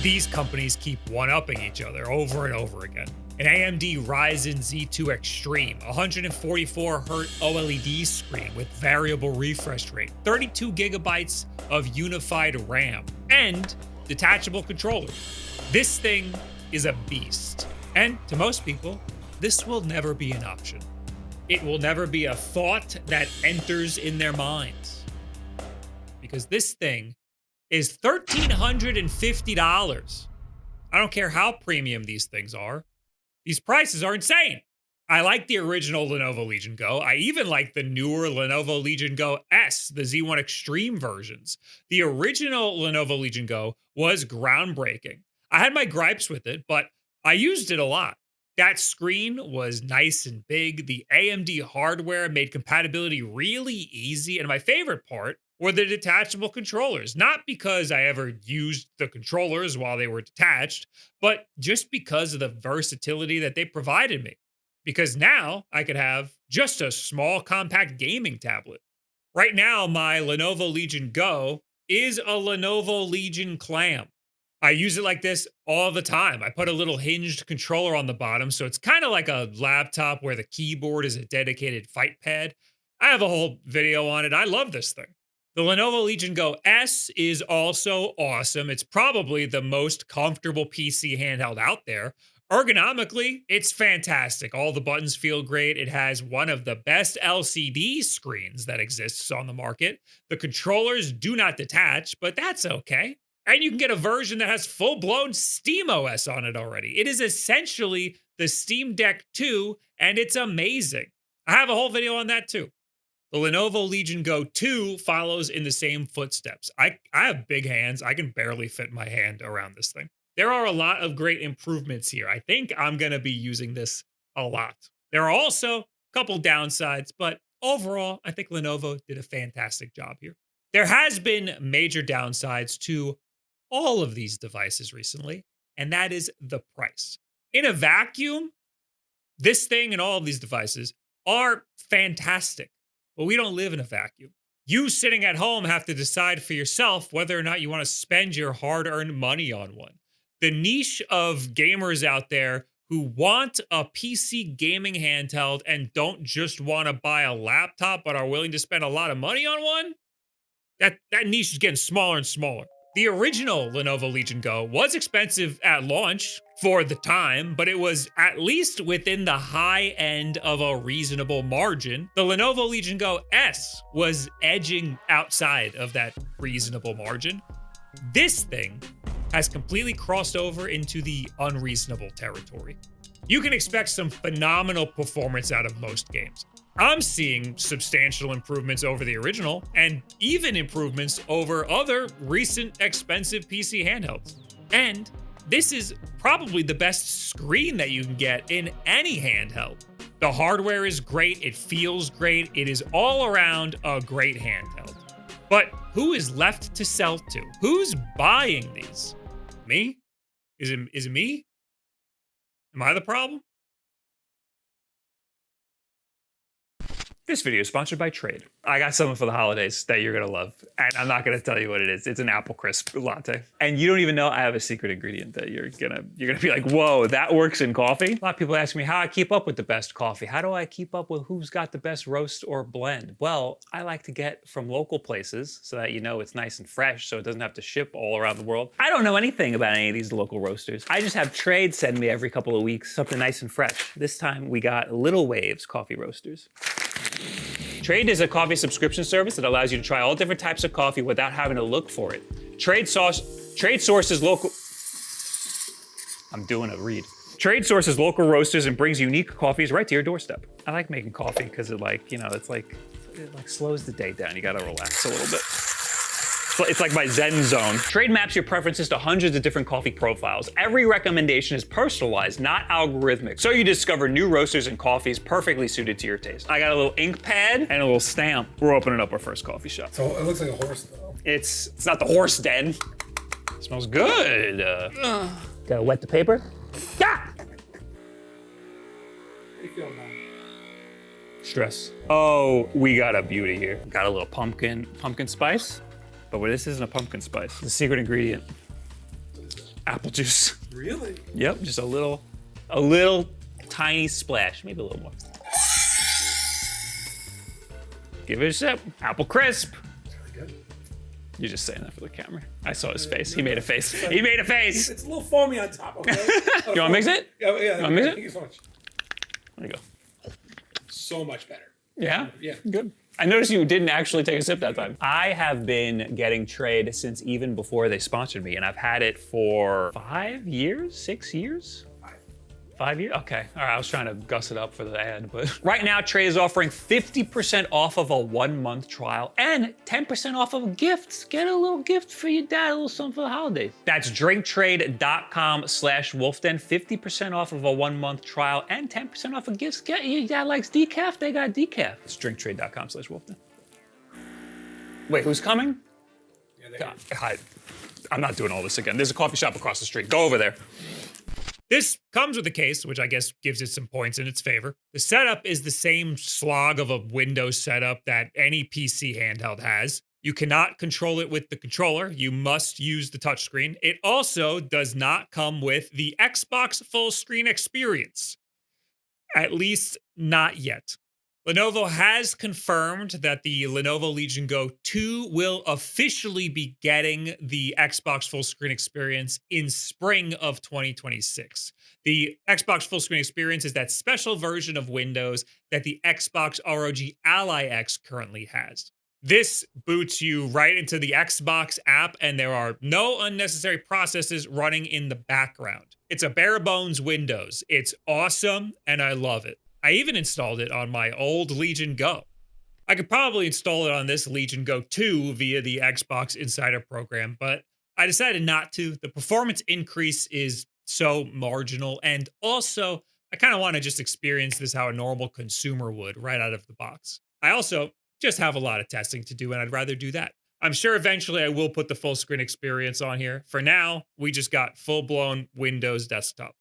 These companies keep one-upping each other over and over again. An AMD Ryzen Z2 Extreme, 144Hz OLED screen with variable refresh rate, 32 gigabytes of unified RAM, and detachable controller. This thing is a beast. And to most people, this will never be an option. It will never be a thought that enters in their minds. Because this thing is $1,350. I don't care how premium these things are. These prices are insane. I like the original Lenovo Legion Go. I even like the newer Lenovo Legion Go S, the Z1 Extreme versions. The original Lenovo Legion Go was groundbreaking. I had my gripes with it, but I used it a lot. That screen was nice and big. The AMD hardware made compatibility really easy. And my favorite part were the detachable controllers. Not because I ever used the controllers while they were detached, but just because of the versatility that they provided me. Because now I could have just a small compact gaming tablet. Right now, my Lenovo Legion Go is a Lenovo Legion Clam. I use it like this all the time. I put a little hinged controller on the bottom, so it's kind of like a laptop where the keyboard is a dedicated fight pad. I have a whole video on it. I love this thing. The Lenovo Legion Go S is also awesome. It's probably the most comfortable PC handheld out there. Ergonomically, it's fantastic. All the buttons feel great. It has one of the best LCD screens that exists on the market. The controllers do not detach, but that's okay. And you can get a version that has full-blown SteamOS on it already. It is essentially the Steam Deck 2, and it's amazing. I have a whole video on that too. The Lenovo Legion Go 2 follows in the same footsteps. I have big hands. I can barely fit my hand around this thing. There are a lot of great improvements here. I think I'm going to be using this a lot. There are also a couple downsides, but overall, I think Lenovo did a fantastic job here. There has been major downsides to all of these devices recently, and that is the price. In a vacuum, this thing and all of these devices are fantastic, but we don't live in a vacuum. You sitting at home have to decide for yourself whether or not you want to spend your hard-earned money on one. The niche of gamers out there who want a PC gaming handheld and don't just want to buy a laptop but are willing to spend a lot of money on one, that niche is getting smaller and smaller. The original Lenovo Legion Go was expensive at launch for the time, but it was at least within the high end of a reasonable margin. The Lenovo Legion Go S was edging outside of that reasonable margin. This thing has completely crossed over into the unreasonable territory. You can expect some phenomenal performance out of most games. I'm seeing substantial improvements over the original and even improvements over other recent expensive PC handhelds. And this is probably the best screen that you can get in any handheld. The hardware is great, it feels great, it is all around a great handheld. But who is left to sell to? Who's buying these? Me? Is it me? Am I the problem? This video is sponsored by Trade. I got something for the holidays that you're gonna love, and I'm not gonna tell you what it is. It's an apple crisp latte. And you don't even know I have a secret ingredient that you're gonna be like, whoa, that works in coffee? A lot of people ask me how I keep up with the best coffee. How do I keep up with who's got the best roast or blend? Well, I like to get from local places so that you know it's nice and fresh so it doesn't have to ship all around the world. I don't know anything about any of these local roasters. I just have Trade send me every couple of weeks something nice and fresh. This time we got Little Waves coffee roasters. Trade is a coffee subscription service that allows you to try all different types of coffee without having to look for it. Trade sources local... I'm doing a read. Trade sources local roasters and brings unique coffees right to your doorstep. I like making coffee because it it slows the day down. You gotta relax a little bit. It's like my zen zone. Trade maps your preferences to hundreds of different coffee profiles. Every recommendation is personalized, not algorithmic. So you discover new roasters and coffees perfectly suited to your taste. I got a little ink pad and a little stamp. We're opening up our first coffee shop. So it looks like a horse though. It's not the horse den. It smells good. Gotta wet the paper. Yeah! How do you feel now? Stress. Oh, we got a beauty here. Got a little pumpkin spice. But this isn't a pumpkin spice. The secret ingredient apple juice. Really? Yep, just a little tiny splash, maybe a little more. Give it a sip. Apple crisp. Really good. You're just saying that for the camera. I saw his face. He made a face. He made a face. It's a little foamy on top, okay? You want to mix it? Oh, yeah. You want to mix it? Thank you so much. There you go. So much better. Yeah? Yeah. Good. I noticed you didn't actually take a sip that time. I have been getting Trade since even before they sponsored me, and I've had it for 5 years, 6 years? 5 years? Okay. All right, I was trying to guss it up for the ad, but right now Trade is offering 50% off of a 1-month trial and 10% off of gifts. Get a little gift for your dad, a little something for the holidays. That's drinktrade.com/Wulffden. 50% off of a 1-month trial and 10% off of gifts. Get your dad likes decaf, they got decaf. It's drinktrade.com/Wulffden. Wait, who's coming? Yeah, I'm not doing all this again. There's a coffee shop across the street. Go over there. This comes with a case, which I guess gives it some points in its favor. The setup is the same slog of a Windows setup that any PC handheld has. You cannot control it with the controller. You must use the touchscreen. It also does not come with the Xbox full screen experience. At least not yet. Lenovo has confirmed that the Lenovo Legion Go 2 will officially be getting the Xbox full screen experience in spring of 2026. The Xbox full screen experience is that special version of Windows that the Xbox ROG Ally X currently has. This boots you right into the Xbox app, and there are no unnecessary processes running in the background. It's a bare bones Windows. It's awesome, and I love it. I even installed it on my old Legion Go. I could probably install it on this Legion Go 2 via the Xbox Insider program, but I decided not to. The performance increase is so marginal, and also, I kind of want to just experience this how a normal consumer would right out of the box. I also just have a lot of testing to do, and I'd rather do that. I'm sure eventually I will put the full screen experience on here. For now, we just got full-blown Windows desktop.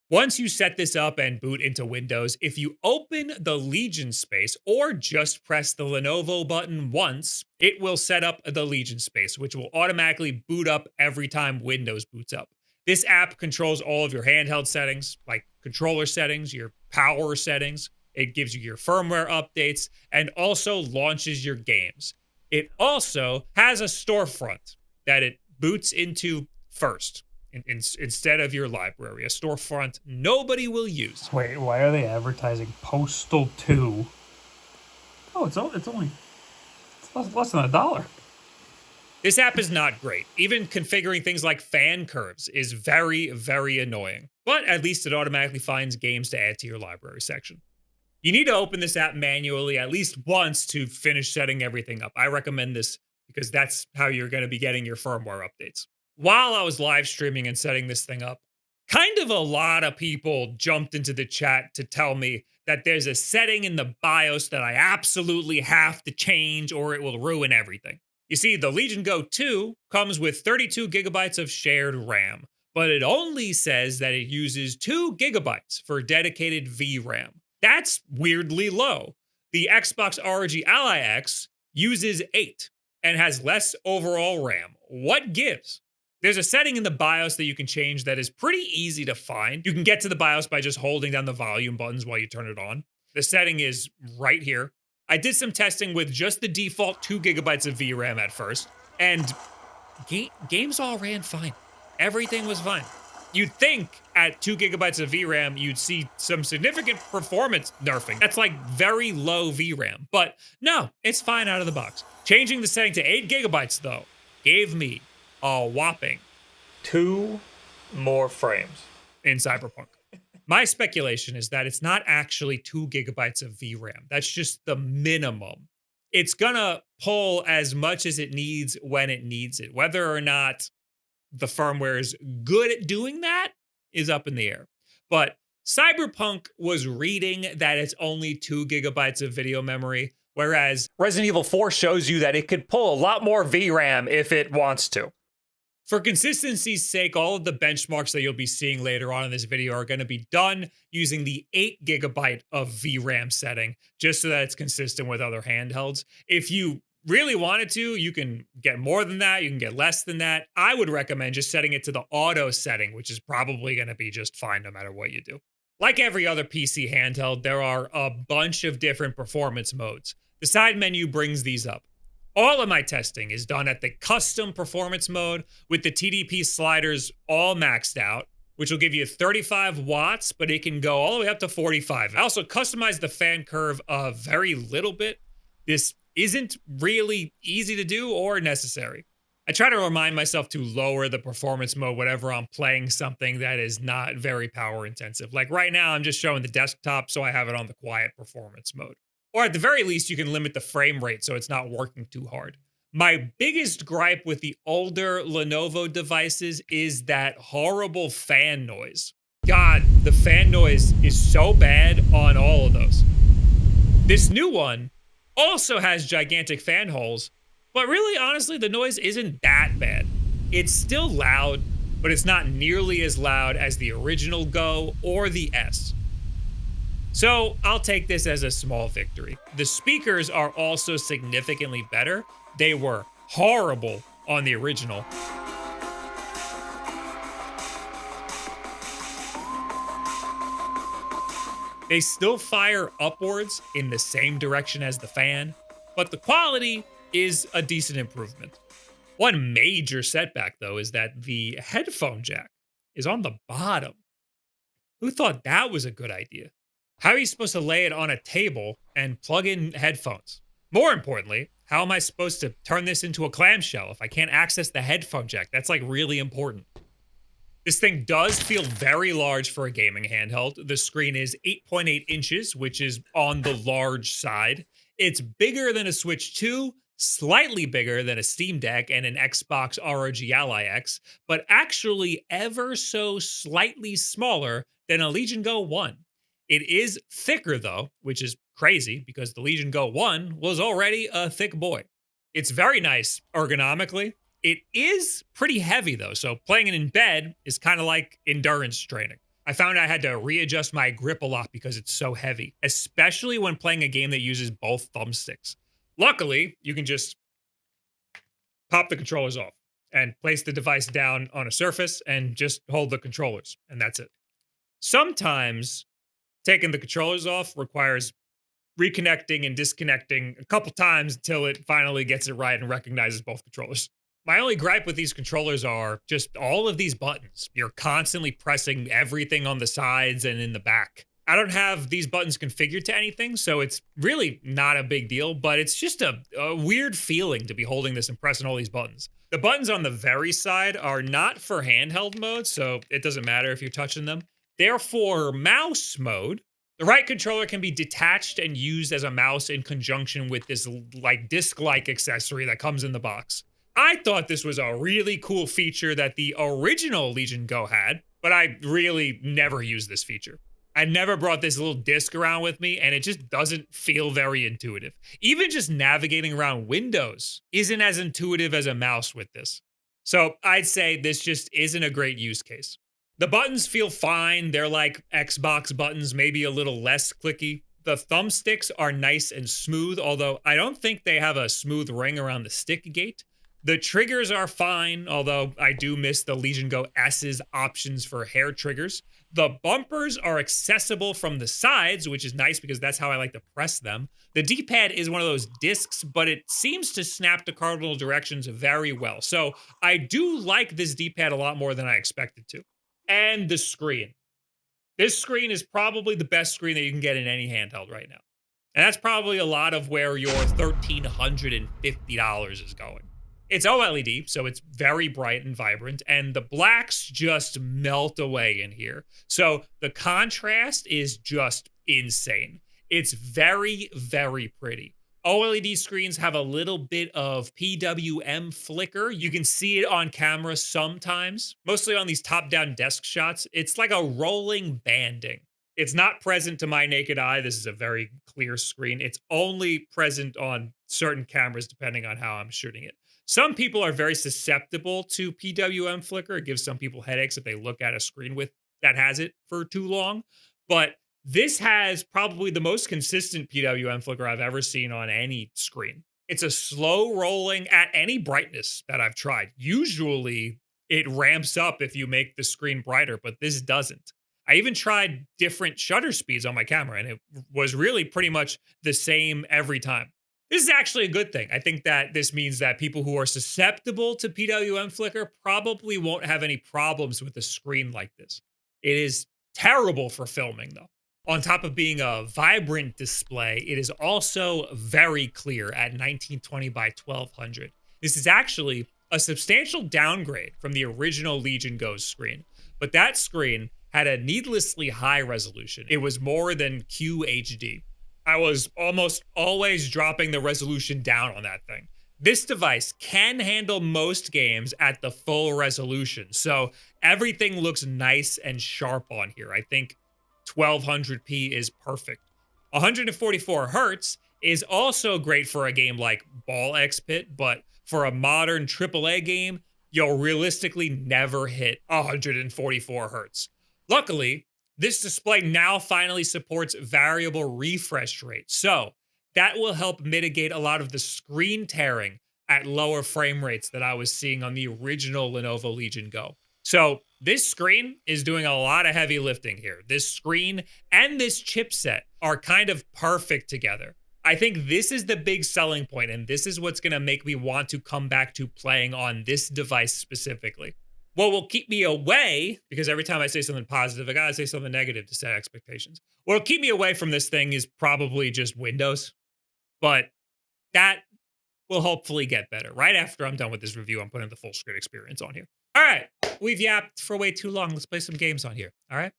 Once you set this up and boot into Windows, if you open the Legion space or just press the Lenovo button once, it will set up the Legion space, which will automatically boot up every time Windows boots up. This app controls all of your handheld settings, like controller settings, your power settings. It gives you your firmware updates and also launches your games. It also has a storefront that it boots into first. Instead of your library, a storefront nobody will use. Wait, why are they advertising Postal 2? Oh, it's only less than $1. This app is not great. Even configuring things like fan curves is very, very annoying. But at least it automatically finds games to add to your library section. You need to open this app manually at least once to finish setting everything up. I recommend this because that's how you're going to be getting your firmware updates. While I was live streaming and setting this thing up, kind of a lot of people jumped into the chat to tell me that there's a setting in the BIOS that I absolutely have to change or it will ruin everything. You see, the Legion Go 2 comes with 32 gigabytes of shared RAM, but it only says that it uses 2 gigabytes for dedicated VRAM. That's weirdly low. The Xbox ROG Ally X uses 8 and has less overall RAM. What gives? There's a setting in the BIOS that you can change that is pretty easy to find. You can get to the BIOS by just holding down the volume buttons while you turn it on. The setting is right here. I did some testing with just the default 2 gigabytes of VRAM at first, and games all ran fine. Everything was fine. You'd think at 2 gigabytes of VRAM, you'd see some significant performance nerfing. That's like very low VRAM, but no, it's fine out of the box. Changing the setting to 8 gigabytes though, gave me a whopping 2 more frames in Cyberpunk. My speculation is that it's not actually 2 gigabytes of VRAM. That's just the minimum. It's gonna pull as much as it needs when it needs it. Whether or not the firmware is good at doing that is up in the air. But Cyberpunk was reading that it's only 2 gigabytes of video memory, whereas Resident Evil 4 shows you that it could pull a lot more VRAM if it wants to. For consistency's sake, all of the benchmarks that you'll be seeing later on in this video are going to be done using the 8 gigabyte of VRAM setting, just so that it's consistent with other handhelds. If you really wanted to, you can get more than that. You can get less than that. I would recommend just setting it to the auto setting, which is probably going to be just fine no matter what you do. Like every other PC handheld, there are a bunch of different performance modes. The side menu brings these up. All of my testing is done at the custom performance mode with the TDP sliders all maxed out, which will give you 35 watts, but it can go all the way up to 45. I also customized the fan curve a very little bit. This isn't really easy to do or necessary. I try to remind myself to lower the performance mode whenever I'm playing something that is not very power intensive. Like right now, I'm just showing the desktop, so I have it on the quiet performance mode. Or at the very least, you can limit the frame rate so it's not working too hard. My biggest gripe with the older Lenovo devices is that horrible fan noise. God, the fan noise is so bad on all of those. This new one also has gigantic fan holes, but really, honestly, the noise isn't that bad. It's still loud, but it's not nearly as loud as the original Go or the S. So I'll take this as a small victory. The speakers are also significantly better. They were horrible on the original. They still fire upwards in the same direction as the fan, but the quality is a decent improvement. One major setback, though, is that the headphone jack is on the bottom. Who thought that was a good idea? How are you supposed to lay it on a table and plug in headphones? More importantly, how am I supposed to turn this into a clamshell if I can't access the headphone jack? That's like really important. This thing does feel very large for a gaming handheld. The screen is 8.8 inches, which is on the large side. It's bigger than a Switch 2, slightly bigger than a Steam Deck and an Xbox ROG Ally X, but actually ever so slightly smaller than a Legion Go 1. It is thicker though, which is crazy because the Legion Go 1 was already a thick boy. It's very nice ergonomically. It is pretty heavy though, so playing it in bed is kind of like endurance training. I found I had to readjust my grip a lot because it's so heavy, especially when playing a game that uses both thumbsticks. Luckily, you can just pop the controllers off and place the device down on a surface and just hold the controllers, and that's it. Sometimes taking the controllers off requires reconnecting and disconnecting a couple times until it finally gets it right and recognizes both controllers. My only gripe with these controllers are just all of these buttons. You're constantly pressing everything on the sides and in the back. I don't have these buttons configured to anything, so it's really not a big deal, but it's just a weird feeling to be holding this and pressing all these buttons. The buttons on the very side are not for handheld mode, so it doesn't matter if you're touching them. They're for mouse mode. The right controller can be detached and used as a mouse in conjunction with this like disc-like accessory that comes in the box. I thought this was a really cool feature that the original Legion Go had, but I really never used this feature. I never brought this little disc around with me, and it just doesn't feel very intuitive. Even just navigating around windows isn't as intuitive as a mouse with this. So I'd say this just isn't a great use case. The buttons feel fine. They're like Xbox buttons, maybe a little less clicky. The thumbsticks are nice and smooth, although I don't think they have a smooth ring around the stick gate. The triggers are fine, although I do miss the Legion Go S's options for hair triggers. The bumpers are accessible from the sides, which is nice because that's how I like to press them. The D-pad is one of those discs, but it seems to snap to cardinal directions very well. So I do like this D-pad a lot more than I expected to. And the screen. This screen is probably the best screen that you can get in any handheld right now. And that's probably a lot of where your $1,350 is going. It's OLED, so it's very bright and vibrant, and the blacks just melt away in here. So the contrast is just insane. It's very, very pretty. OLED screens have a little bit of PWM flicker. You can see it on camera sometimes, mostly on these top-down desk shots. It's like a rolling banding. It's not present to my naked eye. This is a very clear screen. It's only present on certain cameras, depending on how I'm shooting it. Some people are very susceptible to PWM flicker. It gives some people headaches if they look at a screen with that has it for too long. But this has probably the most consistent PWM flicker I've ever seen on any screen. It's a slow rolling at any brightness that I've tried. Usually it ramps up if you make the screen brighter, but this doesn't. I even tried different shutter speeds on my camera, and it was really pretty much the same every time. This is actually a good thing. I think that this means that people who are susceptible to PWM flicker probably won't have any problems with a screen like this. It is terrible for filming, though. On top of being a vibrant display, it is also very clear at 1920 by 1200. This is actually a substantial downgrade from the original Legion Go screen, but that screen had a needlessly high resolution. It was more than QHD. I was almost always dropping the resolution down on that thing. This device can handle most games at the full resolution, so everything looks nice and sharp on here. I think 1200p is perfect. 144 hertz is also great for a game like Ball X Pit, but for a modern AAA game, you'll realistically never hit 144 hertz. Luckily, this display now finally supports variable refresh rate, so that will help mitigate a lot of the screen tearing at lower frame rates that I was seeing on the original Lenovo Legion Go. So this screen is doing a lot of heavy lifting here. This screen and this chipset are kind of perfect together. I think this is the big selling point, and this is what's going to make me want to come back to playing on this device specifically. What will keep me away, because every time I say something positive, I gotta say something negative to set expectations. What will keep me away from this thing is probably just Windows, but that will hopefully get better. Right after I'm done with this review, I'm putting the full screen experience on here. All right, we've yapped for way too long. Let's play some games on here, all right?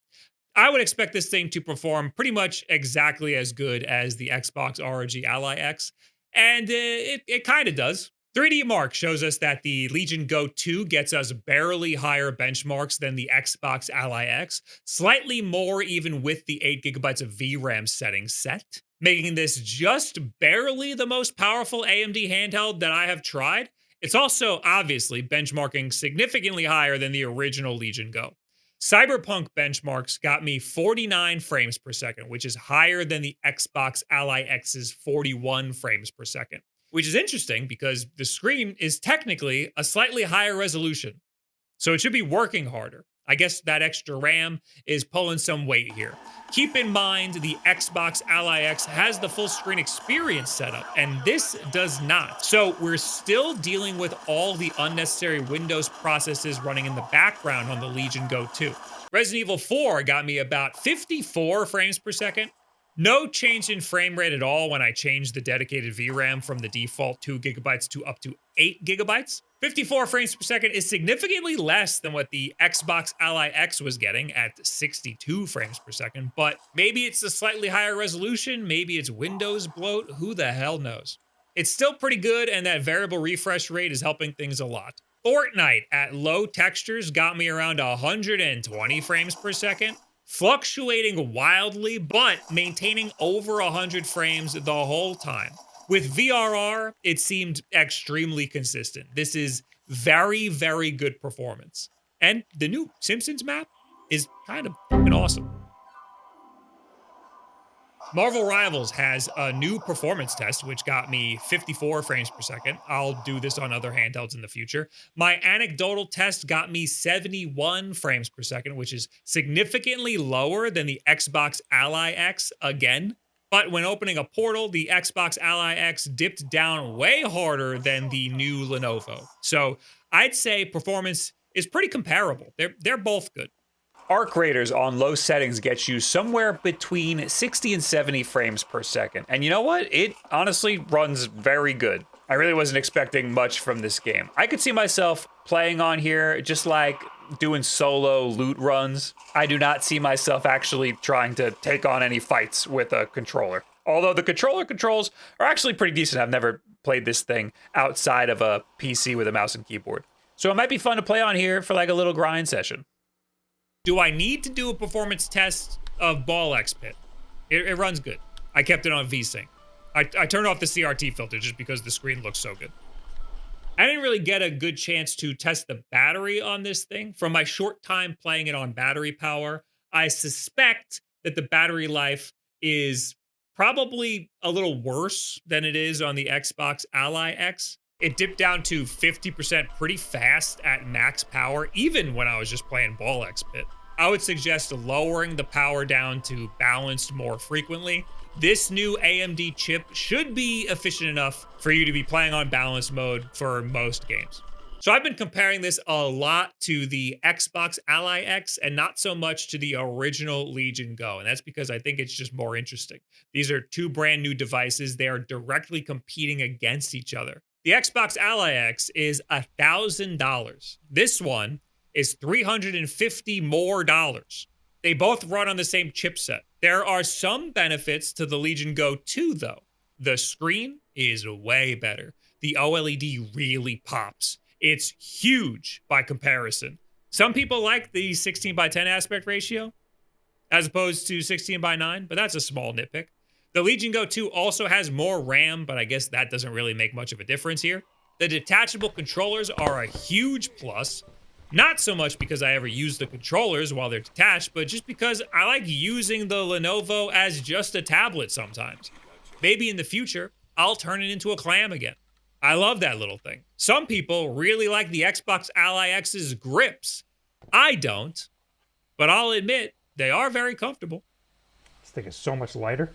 I would expect this thing to perform pretty much exactly as good as the Xbox ROG Ally X, and it kind of does. 3D Mark shows us that the Legion Go 2 gets us barely higher benchmarks than the Xbox Ally X, slightly more even with the 8GB of VRAM settings set, making this just barely the most powerful AMD handheld that I have tried. It's also obviously benchmarking significantly higher than the original Legion Go. Cyberpunk benchmarks got me 49 frames per second, which is higher than the Xbox Ally X's 41 frames per second. Which is interesting because the screen is technically a slightly higher resolution. So it should be working harder. I guess that extra RAM is pulling some weight here. Keep in mind the Xbox Ally X has the full screen experience setup, and this does not. So we're still dealing with all the unnecessary Windows processes running in the background on the Legion Go 2. Resident Evil 4 got me about 54 frames per second. No change in frame rate at all when I changed the dedicated VRAM from the default 2GB to up to 8GB. 54 frames per second is significantly less than what the Xbox Ally X was getting at 62 frames per second, but maybe it's a slightly higher resolution, maybe it's Windows bloat, who the hell knows. It's still pretty good, and that variable refresh rate is helping things a lot. Fortnite at low textures got me around 120 frames per second. Fluctuating wildly, but maintaining over 100 frames the whole time. With VRR, it seemed extremely consistent. This is very, very good performance. And the new Simpsons map is kind of fucking awesome. Marvel Rivals has a new performance test, which got me 54 frames per second. I'll do this on other handhelds in the future. My anecdotal test got me 71 frames per second, which is significantly lower than the Xbox Ally X again. But when opening a portal, the Xbox Ally X dipped down way harder than the new Lenovo. So I'd say performance is pretty comparable. They're both good. Arc Raiders on low settings gets you somewhere between 60 and 70 frames per second. And you know what? It honestly runs very good. I really wasn't expecting much from this game. I could see myself playing on here just like doing solo loot runs. I do not see myself actually trying to take on any fights with a controller. Although the controller controls are actually pretty decent. I've never played this thing outside of a PC with a mouse and keyboard. So it might be fun to play on here for like a little grind session. Do I need to do a performance test of Ball X Pit? It runs good. I kept it on VSync. I turned off the CRT filter just because the screen looks so good. I didn't really get a good chance to test the battery on this thing. From my short time playing it on battery power, I suspect that the battery life is probably a little worse than it is on the Xbox Ally X. It dipped down to 50% pretty fast at max power, even when I was just playing Ball X-Bit. I would suggest lowering the power down to balanced more frequently. This new AMD chip should be efficient enough for you to be playing on balanced mode for most games. So I've been comparing this a lot to the Xbox Ally X and not so much to the original Legion Go. And that's because I think it's just more interesting. These are two brand new devices. They are directly competing against each other. The Xbox Ally X is $1,000. This one is $350 more. They both run on the same chipset. There are some benefits to the Legion Go 2 though. The screen is way better. The OLED really pops. It's huge by comparison. Some people like the 16:10 aspect ratio as opposed to 16:9, but that's a small nitpick. The Legion Go 2 also has more RAM, but I guess that doesn't really make much of a difference here. The detachable controllers are a huge plus. Not so much because I ever use the controllers while they're detached, but just because I like using the Lenovo as just a tablet sometimes. Maybe in the future, I'll turn it into a clam again. I love that little thing. Some people really like the Xbox Ally X's grips. I don't, but I'll admit they are very comfortable. This thing is so much lighter.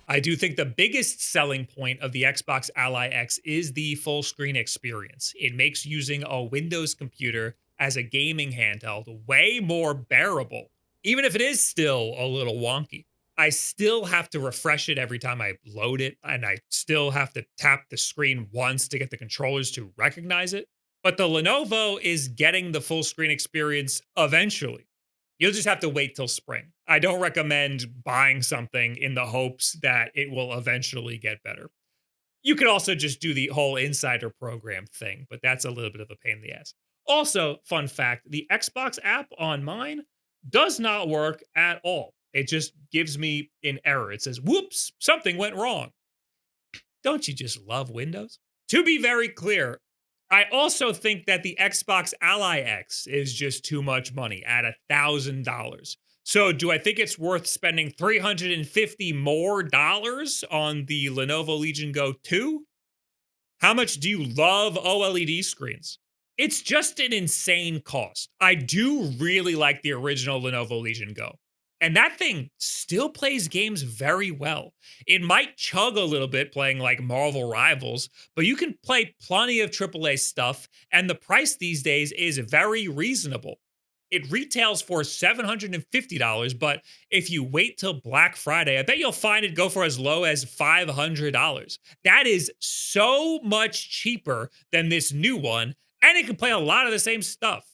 I do think the biggest selling point of the Xbox Ally X is the full screen experience. It makes using a Windows computer as a gaming handheld way more bearable, even if it is still a little wonky. I still have to refresh it every time I load it, and I still have to tap the screen once to get the controllers to recognize it. But the Lenovo is getting the full screen experience eventually. You'll just have to wait till spring. I don't recommend buying something in the hopes that it will eventually get better. You could also just do the whole insider program thing, but that's a little bit of a pain in the ass. Also, fun fact, the Xbox app on mine does not work at all. It just gives me an error. It says, whoops, something went wrong. Don't you just love Windows? To be very clear, I also think that the Xbox Ally X is just too much money at $1,000. So do I think it's worth spending $350 more on the Lenovo Legion Go 2? How much do you love OLED screens? It's just an insane cost. I do really like the original Lenovo Legion Go. And that thing still plays games very well. It might chug a little bit playing like Marvel Rivals, but you can play plenty of AAA stuff, and the price these days is very reasonable. It retails for $750, but if you wait till Black Friday, I bet you'll find it go for as low as $500. That is so much cheaper than this new one, and it can play a lot of the same stuff.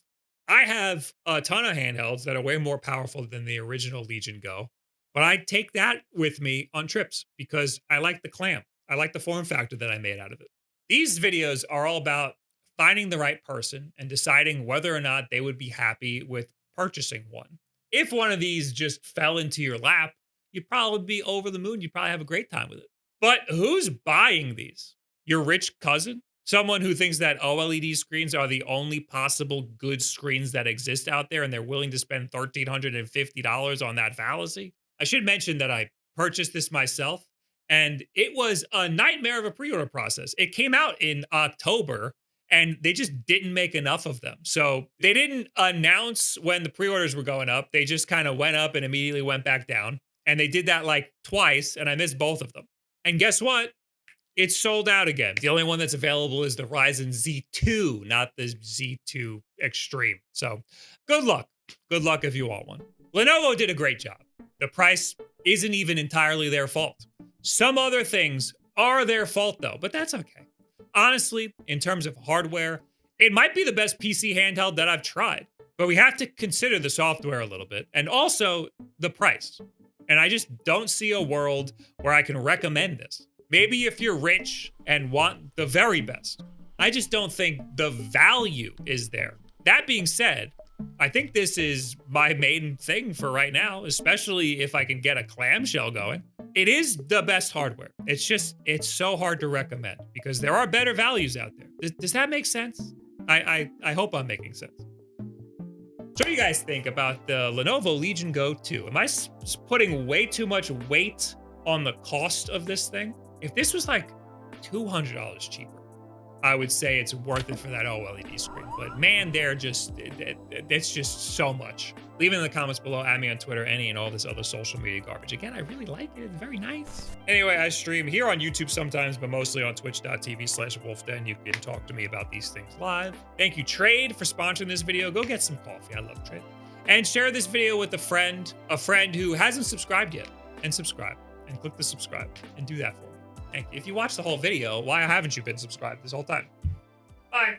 I have a ton of handhelds that are way more powerful than the original Legion Go, but I take that with me on trips because I like the clamp. I like the form factor that I made out of it. These videos are all about finding the right person and deciding whether or not they would be happy with purchasing one. If one of these just fell into your lap, you'd probably be over the moon. You'd probably have a great time with it. But who's buying these? Your rich cousin? Someone who thinks that OLED screens are the only possible good screens that exist out there and they're willing to spend $1,350 on that fallacy? I should mention that I purchased this myself and it was a nightmare of a pre-order process. It came out in October and they just didn't make enough of them. So they didn't announce when the pre-orders were going up. They just kind of went up and immediately went back down. And they did that like twice and I missed both of them. And guess what? It's sold out again. The only one that's available is the Ryzen Z2, not the Z2 Extreme. So good luck. Good luck if you want one. Lenovo did a great job. The price isn't even entirely their fault. Some other things are their fault though, but that's okay. Honestly, in terms of hardware, it might be the best PC handheld that I've tried, but we have to consider the software a little bit and also the price. And I just don't see a world where I can recommend this. Maybe if you're rich and want the very best. I just don't think the value is there. That being said, I think this is my main thing for right now, especially if I can get a clamshell going. It is the best hardware. It's so hard to recommend because there are better values out there. Does that make sense? I hope I'm making sense. So what do you guys think about the Lenovo Legion Go 2? Am I putting way too much weight on the cost of this thing. If this was like $200 cheaper, I would say it's worth it for that OLED screen. But man, it's just so much. Leave it in the comments below, add me on Twitter, any and all this other social media garbage. Again, I really like it, it's very nice. Anyway, I stream here on YouTube sometimes, but mostly on twitch.tv/WulffDen. You can talk to me about these things live. Thank you, Trade, for sponsoring this video. Go get some coffee, I love Trade. And share this video with a friend who hasn't subscribed yet. And subscribe, and click the subscribe, and do that for me. Thank you. If you watched the whole video, why haven't you been subscribed this whole time? Bye.